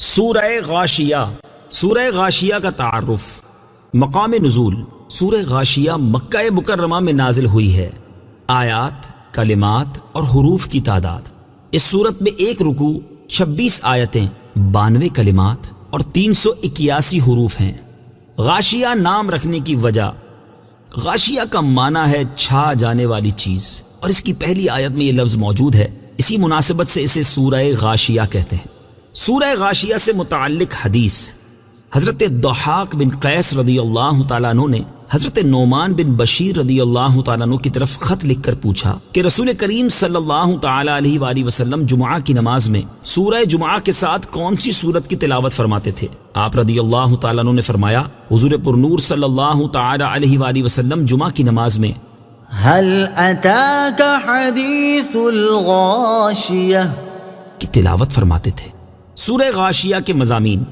سورہ غاشیہ۔ سورہ غاشیہ کا تعارف۔ مقام نزول: سورہ غاشیہ مکہ مکرمہ میں نازل ہوئی ہے۔ آیات، کلمات اور حروف کی تعداد: اس سورت میں ایک رکوع، 26 آیتیں، 92 کلمات اور 381 حروف ہیں۔ غاشیہ نام رکھنے کی وجہ: غاشیہ کا معنی ہے چھا جانے والی چیز، اور اس کی پہلی آیت میں یہ لفظ موجود ہے، اسی مناسبت سے اسے سورہ غاشیہ کہتے ہیں۔ سورہ غاشیہ سے متعلق حدیث: حضرت ضحاک بن قیس رضی اللہ تعالیٰ عنہ نے حضرت نعمان بن بشیر رضی اللہ تعالیٰ عنہ کی طرف خط لکھ کر پوچھا کہ رسول کریم صلی اللہ تعالیٰ علیہ وآلہ وسلم جمعہ کی نماز میں سورہ جمعہ کے ساتھ کون سی سورت کی تلاوت فرماتے تھے؟ آپ رضی اللہ تعالیٰ عنہ نے فرمایا، حضور پرنور صلی اللہ تعالیٰ علیہ وآلہ وسلم جمعہ کی نماز میں هل اتاک حدیث الغاشیہ کی تلاوت فرماتے تھے۔ سورہ غاشیہ کے مضامین: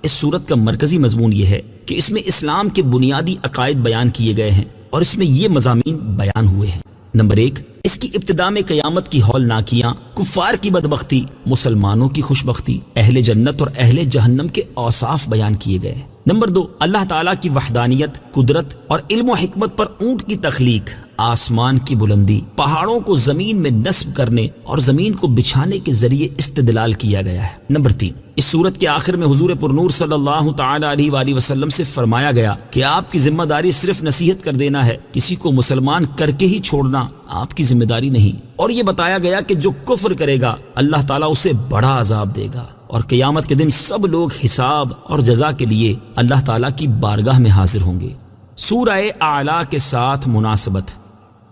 اس سورت کا مرکزی مضمون یہ ہے کہ اس میں اسلام کے بنیادی عقائد بیان کیے گئے ہیں، اور اس میں یہ مضامین بیان ہوئے ہیں۔ نمبر 1، اس کی ابتدا میں قیامت کی ہولناکیاں، کفار کی بدبختی، مسلمانوں کی خوشبختی، اہل جنت اور اہل جہنم کے اوصاف بیان کیے گئے ہیں۔ نمبر 2، اللہ تعالیٰ کی وحدانیت، قدرت اور علم و حکمت پر اونٹ کی تخلیق، آسمان کی بلندی، پہاڑوں کو زمین میں نصب کرنے اور زمین کو بچھانے کے ذریعے استدلال کیا گیا ہے۔ نمبر 3، اس سورت کے آخر میں حضور پرنور صلی اللہ تعالی علیہ وآلہ وسلم سے فرمایا گیا کہ آپ کی ذمہ داری صرف نصیحت کر دینا ہے، کسی کو مسلمان کر کے ہی چھوڑنا آپ کی ذمہ داری نہیں، اور یہ بتایا گیا کہ جو کفر کرے گا اللہ تعالیٰ اسے بڑا عذاب دے گا، اور قیامت کے دن سب لوگ حساب اور جزا کے لیے اللہ تعالیٰ کی بارگاہ میں حاضر ہوں گے۔ سورہ اعلیٰ کے ساتھ مناسبت: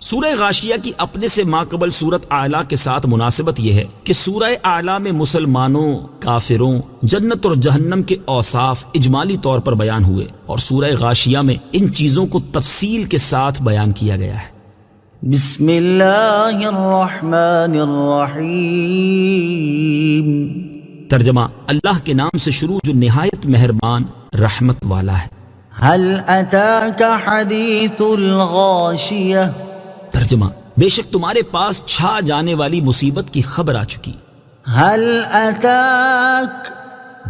سورہ غاشیہ کی اپنے سے ماقبل سورت اعلیٰ کے ساتھ مناسبت یہ ہے کہ سورہ اعلیٰ میں مسلمانوں، کافروں، جنت اور جہنم کے اوصاف اجمالی طور پر بیان ہوئے، اور سورہ غاشیہ میں ان چیزوں کو تفصیل کے ساتھ بیان کیا گیا ہے۔ بسم اللہ الرحمن الرحیم۔ ترجمہ: اللہ کے نام سے شروع جو نہایت مہربان رحمت والا ہے۔ هل اتاک حدیث الغاشیہ۔ ترجمہ: بے شک تمہارے پاس چھا جانے والی مصیبت کی خبر آ چکی۔ هل اتاک،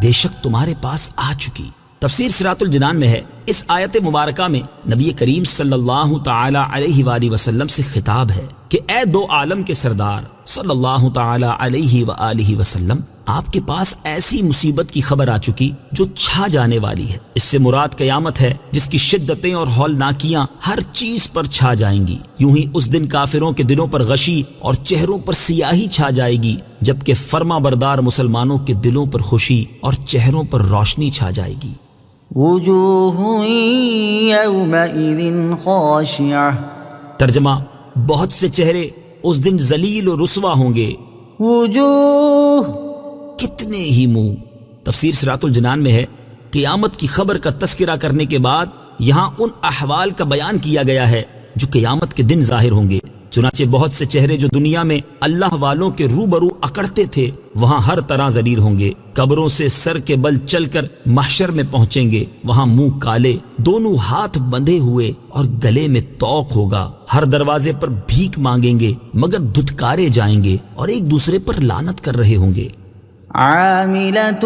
بے شک تمہارے پاس آ چکی۔ تفسیر صراط الجنان میں ہے، اس آیت مبارکہ میں نبی کریم صلی اللہ تعالی علیہ وآلہ وسلم سے خطاب ہے کہ اے دو عالم کے سردار صلی اللہ تعالی علیہ وآلہ وسلم، آپ کے پاس ایسی مصیبت کی خبر آ چکی جو چھا جانے والی ہے۔ اس سے مراد قیامت ہے، جس کی شدتیں اور ہولناکیاں ہر چیز پر چھا جائیں گی۔ یوں ہی اس دن کافروں کے دلوں پر غشی اور چہروں پر سیاہی چھا جائے گی، جبکہ فرما بردار مسلمانوں کے دلوں پر خوشی اور چہروں پر روشنی چھا جائے گی۔ وجوہ یومئذ خاشعہ۔ ترجمہ: بہت سے چہرے اس دن ذلیل و رسوا ہوں گے۔ وجوہ، کتنے ہی منہ۔ تفسیر صراط الجنان میں ہے، قیامت کی خبر کا تذکرہ کرنے کے بعد یہاں ان احوال کا بیان کیا گیا ہے جو قیامت کے دن ظاہر ہوں گے۔ چنانچہ بہت سے چہرے جو دنیا میں اللہ والوں کے روبرو اکڑتے تھے، وہاں ہر طرح ذلیل ہوں گے۔ قبروں سے سر کے بل چل کر محشر میں پہنچیں گے، وہاں منہ کالے، دونوں ہاتھ بندھے ہوئے اور گلے میں طوق ہوگا۔ ہر دروازے پر بھیک مانگیں گے مگر دھتکارے جائیں گے، اور ایک دوسرے پر لعنت کر رہے ہوں گے۔ عاملۃ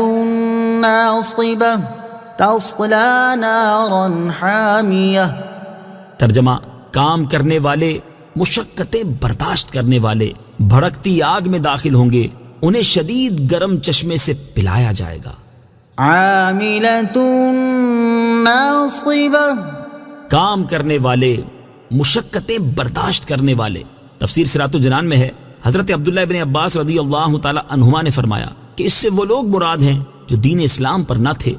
ناصبہ تصلی نارا حامیہ۔ ترجمہ: کام کرنے والے، مشقتیں برداشت کرنے والے بھڑکتی آگ میں داخل ہوں گے، انہیں شدید گرم چشمے سے پلایا جائے گا۔ عاملۃ ناصبہ، کام کرنے والے، مشقتیں برداشت کرنے والے۔ تفسیر صراط الجنان میں ہے، حضرت عبداللہ ابن عباس رضی اللہ تعالی عنہما نے فرمایا کہ اس سے وہ لوگ مراد ہیں جو دین اسلام پر نہ تھے،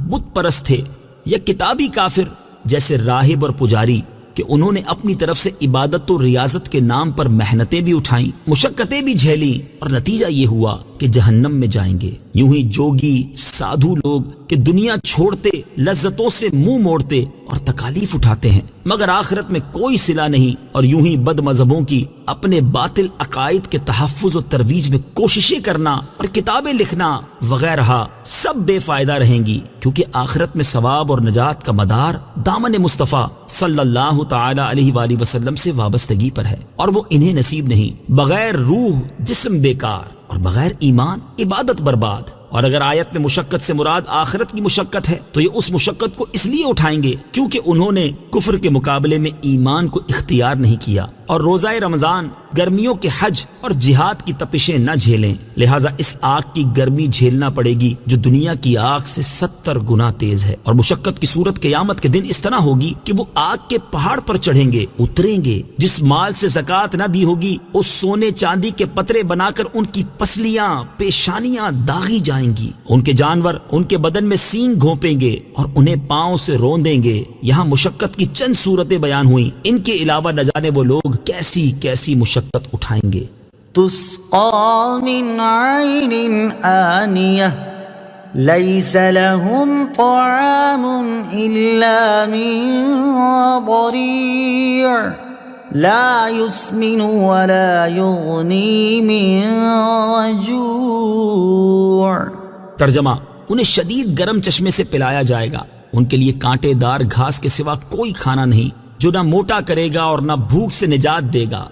بت پرست تھے، یا کتابی کافر جیسے راہب اور پجاری، کہ انہوں نے اپنی طرف سے عبادت و ریاضت کے نام پر محنتیں بھی اٹھائیں، مشقتیں بھی جھیلیں، اور نتیجہ یہ ہوا کہ جہنم میں جائیں گے۔ یوں ہی جوگی، سادھو لوگ کہ دنیا چھوڑتے، لذتوں سے منہ موڑتے اور تکالیف اٹھاتے ہیں، مگر آخرت میں کوئی صلہ نہیں، اور یوں ہی بد مذہبوں کی اپنے باطل عقائد کے تحفظ و ترویج میں کوششیں کرنا اور کتابیں لکھنا وغیرہ سب بے فائدہ رہیں گی، کیونکہ آخرت میں ثواب اور نجات کا مدار دامن مصطفیٰ صلی اللہ تعالی علیہ وآلہ وسلم سے وابستگی پر ہے، اور وہ انہیں نصیب نہیں۔ بغیر روح جسم بیکار، اور بغیر ایمان عبادت برباد۔ اور اگر آیت میں مشقت سے مراد آخرت کی مشقت ہے تو یہ اس مشقت کو اس لیے اٹھائیں گے کیونکہ انہوں نے کفر کے مقابلے میں ایمان کو اختیار نہیں کیا اور روزہ رمضان، گرمیوں کے حج اور جہاد کی تپشیں نہ جھیلیں، لہٰذا اس آگ کی گرمی جھیلنا پڑے گی جو دنیا کی آگ سے 70 گنا تیز ہے۔ اور مشقت کی صورت قیامت کے دن اس طرح ہوگی کہ وہ آگ کے پہاڑ پر چڑھیں گے، اتریں گے، جس مال سے زکوٰۃ نہ دی ہوگی اس سونے چاندی کے پترے بنا کر ان کی پسلیاں، پیشانیاں داغی جائیں گی، ان کے جانور ان کے بدن میں سینگ گھونپیں گے اور انہیں پاؤں سے روندیں گے۔ یہاں مشقت کی چند صورتیں بیان ہوئیں، ان کے علاوہ نہ جانے وہ لوگ کیسی کیسی مشقت اٹھائیں گے۔ تسقى من عين آنية ليس لهم طعام إلا من ضريع لا يسمن ولا يغني من جوع۔ ترجمہ، انہیں شدید گرم چشمے سے پلایا جائے گا، ان کے لیے کانٹے دار گھاس کے سوا کوئی کھانا نہیں جو نہ موٹا کرے گا اور نہ بھوک سے نجات دے گا۔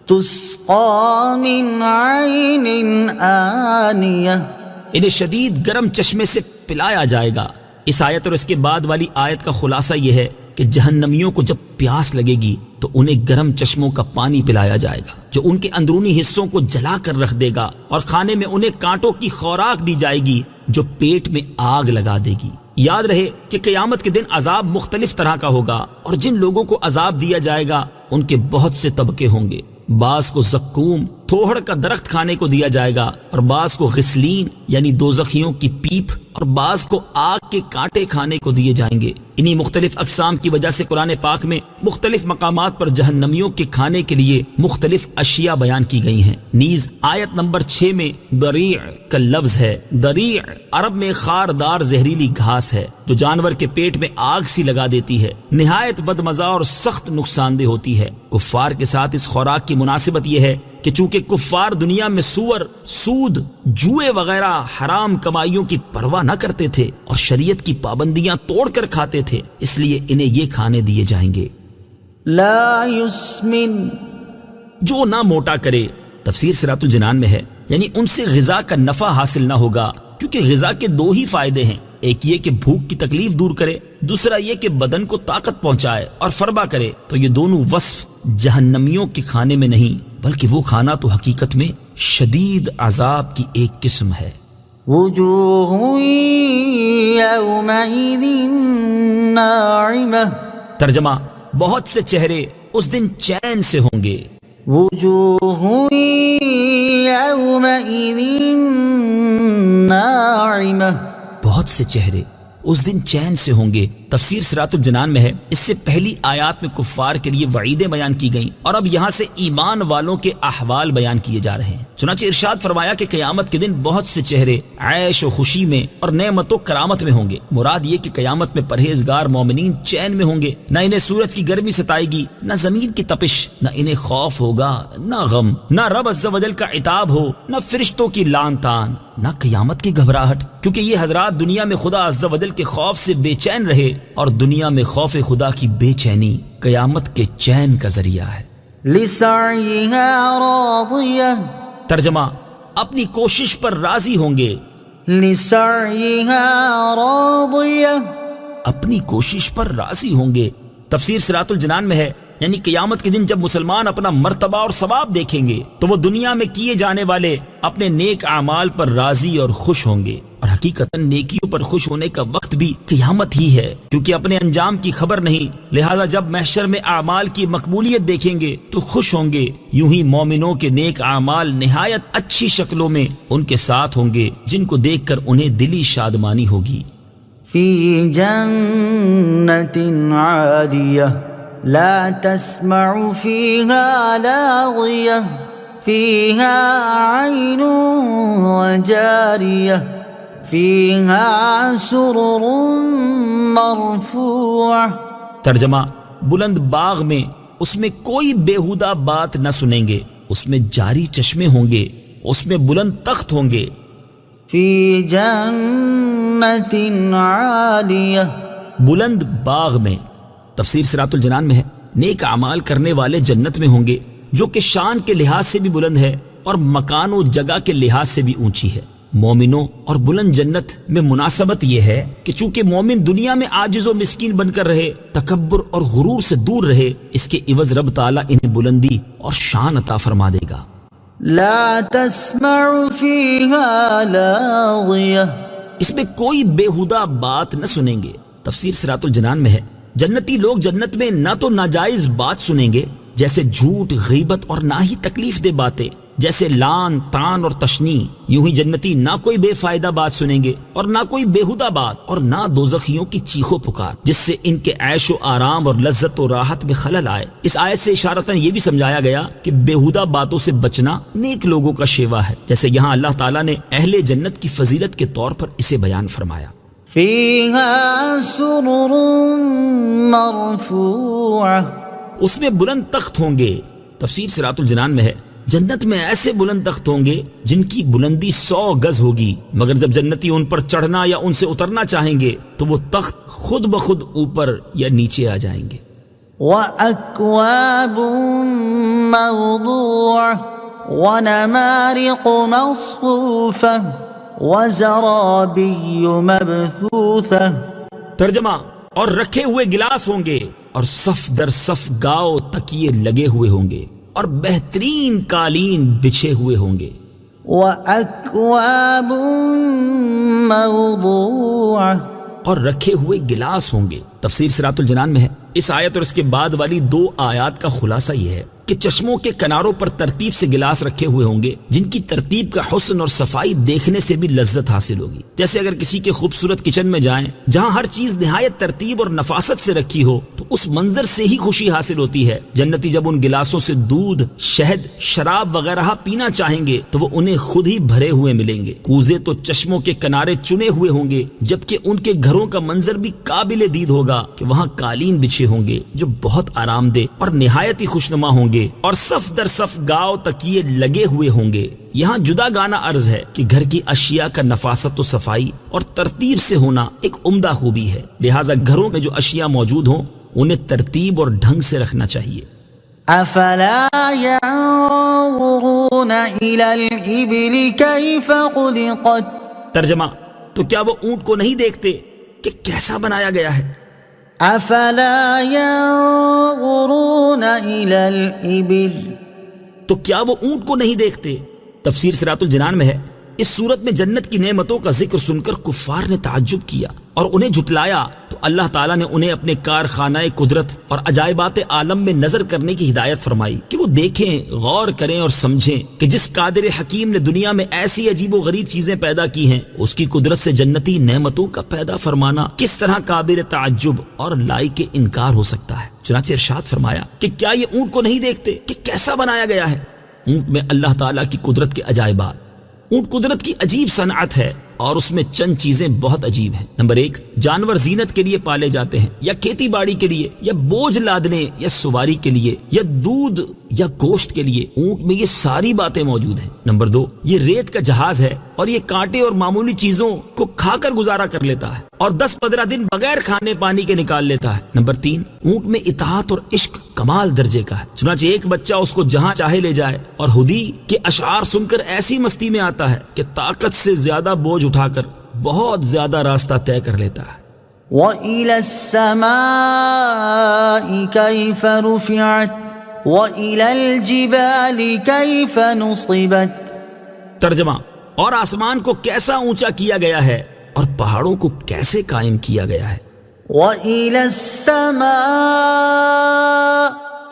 تسقى من عين آنية، انہیں شدید گرم چشمے سے پلایا جائے گا۔ اس آیت اور اس کے بعد والی آیت کا خلاصہ یہ ہے کہ جہنمیوں کو جب پیاس لگے گی تو انہیں گرم چشموں کا پانی پلایا جائے گا جو ان کے اندرونی حصوں کو جلا کر رکھ دے گا، اور کھانے میں انہیں کانٹوں کی خوراک دی جائے گی جو پیٹ میں آگ لگا دے گی۔ یاد رہے کہ قیامت کے دن عذاب مختلف طرح کا ہوگا، اور جن لوگوں کو عذاب دیا جائے گا ان کے بہت سے طبقے ہوں گے۔ بعض کو زقوم، تھوہڑ کا درخت کھانے کو دیا جائے گا، اور بعض کو غسلین یعنی دوزخیوں کی پیپ، اور بعض کو آگ کے کانٹے کھانے کو دیے جائیں گے۔ انہی مختلف اقسام کی وجہ سے قرآن پاک میں مختلف مقامات پر جہنمیوں کے کھانے کے لیے مختلف اشیاء بیان کی گئی ہیں۔ نیز آیت نمبر 6 میں دریع کا لفظ ہے۔ دریع عرب میں خاردار زہریلی گھاس ہے جو جانور کے پیٹ میں آگ سی لگا دیتی ہے، نہایت بدمزہ اور سخت نقصان دہ ہوتی ہے۔ کفار کے ساتھ اس خوراک کی مناسبت یہ ہے کہ چونکہ کفار دنیا میں سور، سود، جوئے وغیرہ حرام کمائیوں کی پرواہ نہ کرتے تھے اور شریعت کی پابندیاں توڑ کر کھاتے تھے، اس لیے انہیں یہ کھانے دیے جائیں گے۔ لا يسمن، جو نہ موٹا کرے، تفسیر صراط الجنان میں ہے، یعنی ان سے غذا کا نفع حاصل نہ ہوگا، کیونکہ غذا کے دو ہی فائدے ہیں، ایک یہ کہ بھوک کی تکلیف دور کرے، دوسرا یہ کہ بدن کو طاقت پہنچائے اور فربا کرے۔ تو یہ دونوں وصف جہنمیوں کے کھانے میں نہیں، بلکہ وہ کھانا تو حقیقت میں شدید عذاب کی ایک قسم ہے۔ وجوه يومئذ ناعمة، ترجمہ، بہت سے چہرے اس دن چین سے ہوں گے۔ وجوه يومئذ ناعمة، بہت سے چہرے اس دن چین سے ہوں گے۔ تفسیر صراط الجنان میں ہے، اس سے پہلی آیات میں کفار کے لیے وعیدیں بیان کی گئیں، اور اب یہاں سے ایمان والوں کے احوال بیان کیے جا رہے ہیں۔ چنانچہ ارشاد فرمایا کہ قیامت کے دن بہت سے چہرے عیش و خوشی میں اور نعمت و کرامت میں ہوں گے۔ مراد یہ کہ قیامت میں پرہیزگار مومنین چین میں ہوں گے، نہ انہیں سورج کی گرمی ستائے گی، نہ زمین کی تپش، نہ انہیں خوف ہوگا، نہ غم، نہ رب عز و جل کا عتاب ہو، نہ فرشتوں کی لعن طعن، نہ قیامت کی گھبراہٹ، کیونکہ یہ حضرات دنیا میں خدا عز و جل کے خوف سے بے چین رہے، اور دنیا میں خوف خدا کی بے چینی قیامت کے چین کا ذریعہ ہے۔ لسعيها راضية، ترجمہ، اپنی کوشش پر راضی ہوں گے۔ لسعيها راضية، اپنی کوشش پر راضی ہوں گے۔ تفسیر صراط الجنان میں ہے، یعنی قیامت کے دن جب مسلمان اپنا مرتبہ اور ثواب دیکھیں گے تو وہ دنیا میں کیے جانے والے اپنے نیک اعمال پر راضی اور خوش ہوں گے، اور حقیقتاً نیکیوں پر خوش ہونے کا وقت بھی قیامت ہی ہے، کیونکہ اپنے انجام کی خبر نہیں، لہذا جب محشر میں اعمال کی مقبولیت دیکھیں گے تو خوش ہوں گے۔ یوں ہی مومنوں کے نیک اعمال نہایت اچھی شکلوں میں ان کے ساتھ ہوں گے، جن کو دیکھ کر انہیں دلی شادمانی ہوگی۔ في جنة عالية لا تسمع فيها لاغية فيها عين جارية فيها سرر مرفوعة۔ ترجمہ، بلند باغ میں اس میں کوئی بیہودہ بات نہ سنیں گے، اس میں جاری چشمے ہوں گے، اس میں بلند تخت ہوں گے۔ في جنة عالية، بلند باغ میں۔ تفسیر صراط الجنان میں ہے، نیک اعمال کرنے والے جنت میں ہوں گے جو کہ شان کے لحاظ سے بھی بلند ہے اور مکان و جگہ کے لحاظ سے بھی اونچی ہے۔ مومنوں اور بلند جنت میں مناسبت یہ ہے کہ چونکہ مومن دنیا میں عاجز و مسکین بن کر رہے، تکبر اور غرور سے دور رہے، اس کے عوض رب تعالیٰ انہیں بلندی اور شان عطا فرما دے گا۔ لا تسمع فيها لاغية، اس میں کوئی بےہودہ بات نہ سنیں گے۔ تفسیر صراط الجنان میں ہے، جنتی لوگ جنت میں نہ تو ناجائز بات سنیں گے جیسے جھوٹ، غیبت، اور نہ ہی تکلیف دہ باتیں جیسے لان، تان اور تشنی۔ یوں ہی جنتی نہ کوئی بے فائدہ بات سنیں گے اور نہ کوئی بےہودہ بات، اور نہ دوزخیوں کی چیخ و پکار جس سے ان کے عیش و آرام اور لذت و راحت میں خلل آئے۔ اس آیت سے اشارتاً یہ بھی سمجھایا گیا کہ بےہودہ باتوں سے بچنا نیک لوگوں کا شیوا ہے، جیسے یہاں اللہ تعالیٰ نے اہل جنت کی فضیلت کے طور پر اسے بیان فرمایا۔ فيها سرر مرفوعة، اس میں بلند تخت ہوں گے۔ تفسیر صراط الجنان میں ہے، جنت میں ایسے بلند تخت ہوں گے جن کی بلندی 100 گز ہوگی، مگر جب جنتی ان پر چڑھنا یا ان سے اترنا چاہیں گے تو وہ تخت خود بخود اوپر یا نیچے آ جائیں گے۔ وأكواب موضوعة ونمارق مصفوفة وزرابي مبثوثة۔ ترجمہ، اور رکھے ہوئے گلاس ہوں گے اور صف در صف گاؤ تکیے لگے ہوئے ہوں گے اور بہترین قالین بچھے ہوئے ہوں گے۔ وأكواب موضوعة، اور رکھے ہوئے گلاس ہوں گے۔ تفسیر صراط الجنان میں ہے، اس آیت اور اس کے بعد والی 2 آیات کا خلاصہ یہ ہے کہ چشموں کے کناروں پر ترتیب سے گلاس رکھے ہوئے ہوں گے جن کی ترتیب کا حسن اور صفائی دیکھنے سے بھی لذت حاصل ہوگی۔ جیسے اگر کسی کے خوبصورت کچن میں جائیں جہاں ہر چیز نہایت ترتیب اور نفاست سے رکھی ہو تو اس منظر سے ہی خوشی حاصل ہوتی ہے۔ جنتی جب ان گلاسوں سے دودھ، شہد، شراب وغیرہ پینا چاہیں گے تو وہ انہیں خود ہی بھرے ہوئے ملیں گے۔ کوزے تو چشموں کے کنارے چنے ہوئے ہوں گے، جبکہ ان کے گھروں کا منظر بھی قابل دید ہوگا کہ وہاں قالین بچھے ہوں گے جو بہت آرام دہ اور نہایت ہی خوشنما ہوں گے، اور صف در صف گاؤ تکیے لگے ہوئے ہوں گے۔ یہاں جدا گانا عرض ہے کہ گھر کی اشیاء کا نفاست و صفائی اور ترتیب سے ہونا ایک عمدہ خوبی ہے، لہٰذا گھروں میں جو اشیاء موجود ہوں انہیں ترتیب اور ڈھنگ سے رکھنا چاہیے۔ افلا ينظرون الى الابل كيف خلقت، ترجمہ، تو کیا وہ اونٹ کو نہیں دیکھتے کہ کیسا بنایا گیا ہے؟ افلا ينظرون الى الابل، تو کیا وہ اونٹ کو نہیں دیکھتے؟ تفسیر صراط الجنان میں ہے، اس صورت میں جنت کی نعمتوں کا ذکر سن کر کفار نے تعجب کیا اور انہیں جھٹلایا، تو اللہ تعالیٰ نے انہیں اپنے کارخانہ قدرت اور عجائبات عالم میں نظر کرنے کی ہدایت فرمائی کہ وہ دیکھیں، غور کریں اور سمجھیں کہ جس قادر حکیم نے دنیا میں ایسی عجیب و غریب چیزیں پیدا کی ہیں، اس کی قدرت سے جنتی نعمتوں کا پیدا فرمانا کس طرح قابل تعجب اور لائق انکار ہو سکتا ہے۔ چنانچہ ارشاد فرمایا کہ کیا یہ اونٹ کو نہیں دیکھتے کہ کیسا بنایا گیا ہے؟ اونٹ میں اللہ تعالیٰ کی قدرت کے عجائبات۔ اونٹ قدرت کی عجیب صنعت ہے اور اس میں چند چیزیں بہت عجیب ہیں۔ نمبر 1، جانور زینت کے لیے پالے جاتے ہیں، یا کھیتی باڑی کے لیے، یا بوجھ لادنے یا سواری کے لیے، یا دودھ یا گوشت کے لیے۔ اونٹ میں یہ ساری باتیں موجود ہیں۔ نمبر 2، یہ ریت کا جہاز ہے اور یہ کانٹے اور معمولی چیزوں کو کھا کر گزارا کر لیتا ہے اور 10-15 دن بغیر کھانے پانی کے نکال لیتا ہے۔ نمبر 3، اونٹ میں اطاعت اور عشق کمال درجے کا ہے، چنانچہ ایک بچہ اس کو جہاں چاہے لے جائے، اور ہدی کے اشعار سن کر ایسی مستی میں آتا ہے کہ طاقت سے زیادہ بوجھ اٹھا کر بہت زیادہ راستہ طے کر لیتا ہے۔ وَإِلَى السَّمَاءِ كَيْفَ رُفِعَتْ وَإِلَى الْجِبَالِ كَيْفَ نُصِبَتْ، ترجمہ، اور آسمان کو کیسا اونچا کیا گیا ہے اور پہاڑوں کو کیسے قائم کیا گیا ہے۔ وَإِلَى السَّمَاءِ،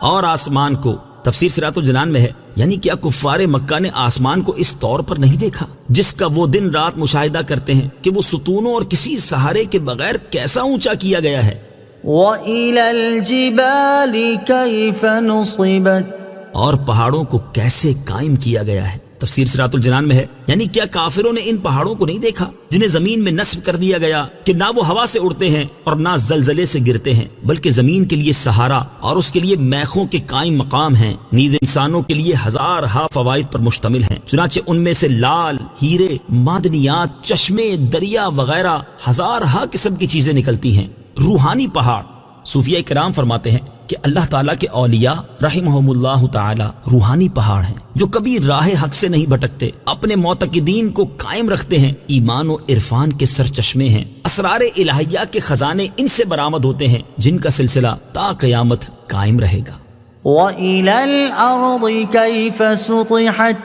اور آسمان کو، تفسیر صراط الجنان میں ہے، یعنی کیا کفار مکہ نے آسمان کو اس طور پر نہیں دیکھا جس کا وہ دن رات مشاہدہ کرتے ہیں کہ وہ ستونوں اور کسی سہارے کے بغیر کیسا اونچا کیا گیا ہے۔ وَإِلَى الْجِبَالِ كَيْفَ نُصِبَتْ، اور پہاڑوں کو کیسے قائم کیا گیا ہے۔ تفسیر صراط الجنان میں ہے، یعنی کیا کافروں نے ان پہاڑوں کو نہیں دیکھا جنہیں زمین میں نصب کر دیا گیا کہ نہ وہ ہوا سے اڑتے ہیں اور نہ زلزلے سے گرتے ہیں، بلکہ زمین کے لیے سہارا اور اس کے لیے میخوں کے قائم مقام ہیں، نیز انسانوں کے لیے ہزارہا فوائد پر مشتمل ہیں، چنانچہ ان میں سے لال، ہیرے، معدنیات، چشمے، دریا وغیرہ ہزارہا قسم کی چیزیں نکلتی ہیں۔ روحانی پہاڑ، صوفیہ کرام فرماتے ہیں کہ اللہ تعالیٰ کے اولیاء رحمہم اللہ تعالی روحانی پہاڑ ہیں جو کبھی راہ حق سے نہیں بھٹکتے، اپنے معتقدین کو قائم رکھتے ہیں، ایمان و عرفان کے سرچشمے ہیں، اسرار الہیہ کے خزانے ان سے برآمد ہوتے ہیں جن کا سلسلہ تا قیامت قائم رہے گا۔ وَإِلَى الْأَرْضِ كَيْفَ سُطِحَتْ،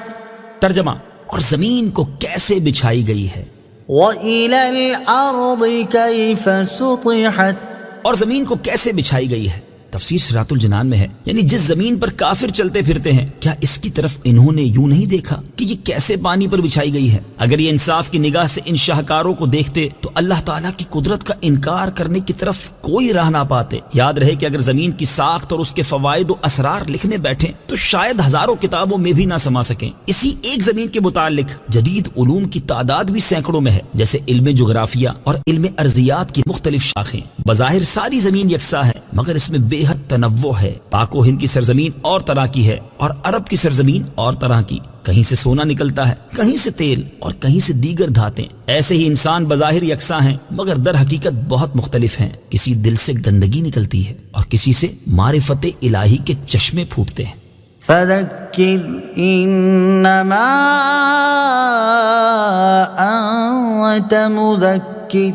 ترجمہ، اور زمین کو کیسے بچھائی گئی ہے، وَإِلَى الْأَرْضِ كَيْفَ سُطِحَتْ، اور زمین کو کیسے بچھائی گئی ہے۔ تفسیر صراط الجنان میں ہے، یعنی جس زمین پر کافر چلتے پھرتے ہیں، کیا اس کی طرف انہوں نے یوں نہیں دیکھا کہ یہ کیسے پانی پر بچھائی گئی ہے؟ اگر یہ انصاف کی نگاہ سے ان شاہکاروں کو دیکھتے تو اللہ تعالیٰ کی قدرت کا انکار کرنے کی طرف کوئی راہ نہ پاتے۔ یاد رہے کہ اگر زمین کی ساخت اور اس کے فوائد و اسرار لکھنے بیٹھیں تو شاید ہزاروں کتابوں میں بھی نہ سما سکیں۔ اسی ایک زمین کے متعلق جدید علوم کی تعداد بھی سینکڑوں میں ہے، جیسے علم جغرافیہ اور علم ارضیات کی مختلف شاخیں۔ بظاہر ساری زمین یکساں ہے، مگر اس میں بے حد تنوع ہے۔ پاک و ہند کی سرزمین اور طرح کی ہے اور عرب کی سرزمین اور طرح کی، کہیں سے سونا نکلتا ہے، کہیں سے تیل اور کہیں سے دیگر دھاتیں۔ ایسے ہی انسان بظاہر یکساں ہیں مگر در حقیقت بہت مختلف ہیں۔ کسی دل سے گندگی نکلتی ہے اور کسی سے معرفت الہی کے چشمے پھوٹتے ہیں۔ فَذَكِّرْ إِنَّمَا أَنْتَ مُذَكِّرٌ،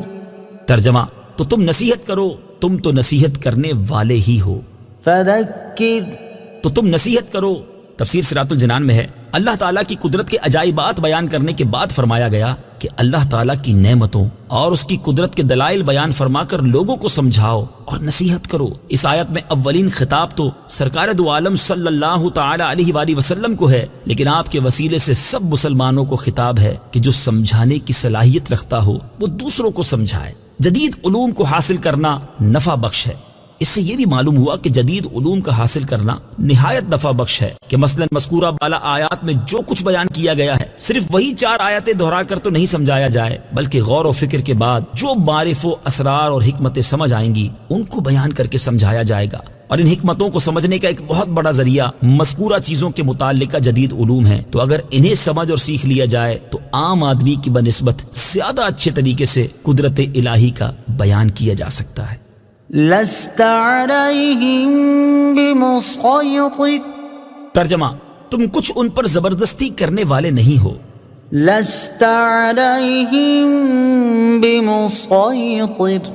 ترجمہ، تو تم نصیحت کرو، تم تو نصیحت کرنے والے ہی ہو۔ فَذَكِّرْ، تو تم نصیحت کرو۔ تفسیر صراط الجنان میں ہے، اللہ تعالیٰ کی قدرت کے عجائبات بیان کرنے کے بعد فرمایا گیا کہ اللہ تعالیٰ کی نعمتوں اور اس کی قدرت کے دلائل بیان فرما کر لوگوں کو سمجھاؤ اور نصیحت کرو۔ اس آیت میں اولین خطاب تو سرکار دو عالم صلی اللہ تعالی علیہ وآلہ وسلم کو ہے، لیکن آپ کے وسیلے سے سب مسلمانوں کو خطاب ہے کہ جو سمجھانے کی صلاحیت رکھتا ہو وہ دوسروں کو سمجھائے۔ جدید علوم کو حاصل کرنا نفع بخش ہے۔ اس سے یہ بھی معلوم ہوا کہ جدید علوم کا حاصل کرنا نہایت نفع بخش ہے کہ مثلا مذکورہ بالا آیات میں جو کچھ بیان کیا گیا ہے صرف وہی 4 آیتیں دہرا کر تو نہیں سمجھایا جائے، بلکہ غور و فکر کے بعد جو معارف و اسرار اور حکمتیں سمجھ آئیں گی ان کو بیان کر کے سمجھایا جائے گا۔ اور ان حکمتوں کو سمجھنے کا ایک بہت بڑا ذریعہ مذکورہ چیزوں کے متعلقہ جدید علوم ہیں، تو اگر انہیں سمجھ اور سیکھ لیا جائے تو عام آدمی کی بنسبت زیادہ اچھے طریقے سے قدرت الہی کا بیان کیا جا سکتا ہے۔ لست علیہم بمسیطر، ترجمہ، تم کچھ ان پر زبردستی کرنے والے نہیں ہو۔ لست علیہم بمسیطر،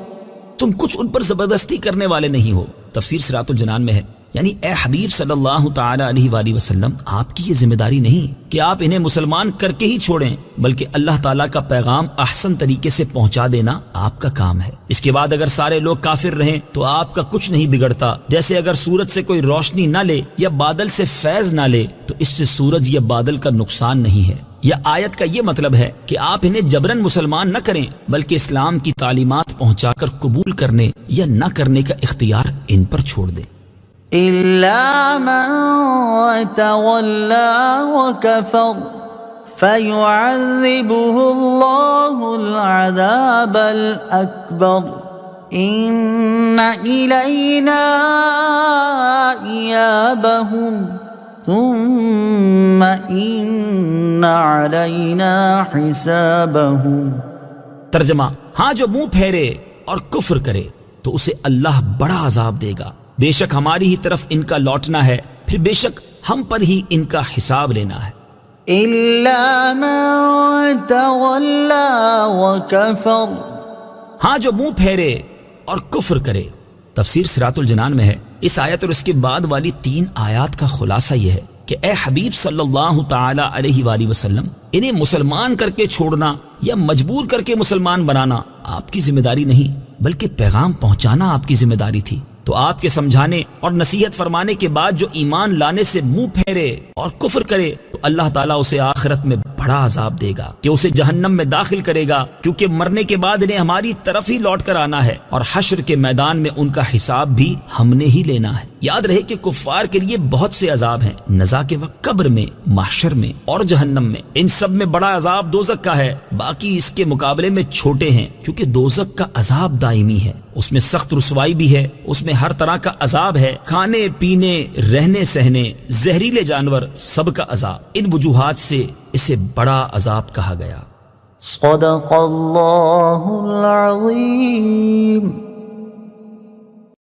تم کچھ ان پر زبردستی کرنے والے نہیں ہو۔ تفسیر صراط الجنان میں ہے، یعنی اے حبیب صلی اللہ تعالی علیہ وآلہ وسلم، آپ کی یہ ذمہ داری نہیں کہ آپ انہیں مسلمان کر کے ہی چھوڑیں، بلکہ اللہ تعالیٰ کا پیغام احسن طریقے سے پہنچا دینا آپ کا کام ہے۔ اس کے بعد اگر سارے لوگ کافر رہیں تو آپ کا کچھ نہیں بگڑتا۔ جیسے اگر سورج سے کوئی روشنی نہ لے یا بادل سے فیض نہ لے تو اس سے سورج یا بادل کا نقصان نہیں ہے۔ یہ آیت کا یہ مطلب ہے کہ آپ انہیں جبرن مسلمان نہ کریں، بلکہ اسلام کی تعلیمات پہنچا کر قبول کرنے یا نہ کرنے کا اختیار ان پر چھوڑ دیں۔ إلا من تولى وكفر فيعذبه الله العذاب الأكبر إن إلينا إيابهم ثم إن علينا حسابهم۔ ترجمہ، ہاں جو منہ پھیرے اور کفر کرے تو اسے اللہ بڑا عذاب دے گا، بے شک ہماری ہی طرف ان کا لوٹنا ہے، پھر بے شک ہم پر ہی ان کا حساب لینا ہے۔ إلا من تولى وكفر، ہاں جو منہ پھیرے اور کفر کرے۔ تفسیر صراط الجنان میں ہے، اس آیت اور اس کے بعد والی 3 آیات کا خلاصہ یہ ہے کہ اے حبیب صلی اللہ تعالی علیہ وآلہ وسلم، انہیں مسلمان کر کے چھوڑنا یا مجبور کر کے مسلمان بنانا آپ کی ذمہ داری نہیں، بلکہ پیغام پہنچانا آپ کی ذمہ داری تھی۔ تو آپ کے سمجھانے اور نصیحت فرمانے کے بعد جو ایمان لانے سے منہ پھیرے اور کفر کرے تو اللہ تعالیٰ اسے آخرت میں بڑا عذاب دے گا کہ اسے جہنم میں داخل کرے گا، کیونکہ مرنے کے بعد انہیں ہماری طرف ہی لوٹ کر آنا ہے اور حشر کے میدان میں ان کا حساب بھی ہم نے ہی لینا ہے۔ یاد رہے کہ کفار کے لیے بہت سے عذاب ہیں، نزا کے وقت، قبر میں، محشر میں اور جہنم میں۔ ان سب میں بڑا عذاب دوزخ کا ہے، باقی اس کے مقابلے میں چھوٹے ہیں، کیونکہ دوزخ کا عذاب دائمی ہے، اس میں سخت رسوائی بھی ہے، اس میں ہر طرح کا عذاب ہے، کھانے پینے، رہنے سہنے، زہریلے جانور، سب کا عذاب۔ ان وجوہات سے اسے بڑا عذاب کہا گیا۔ صدق اللہ العظیم۔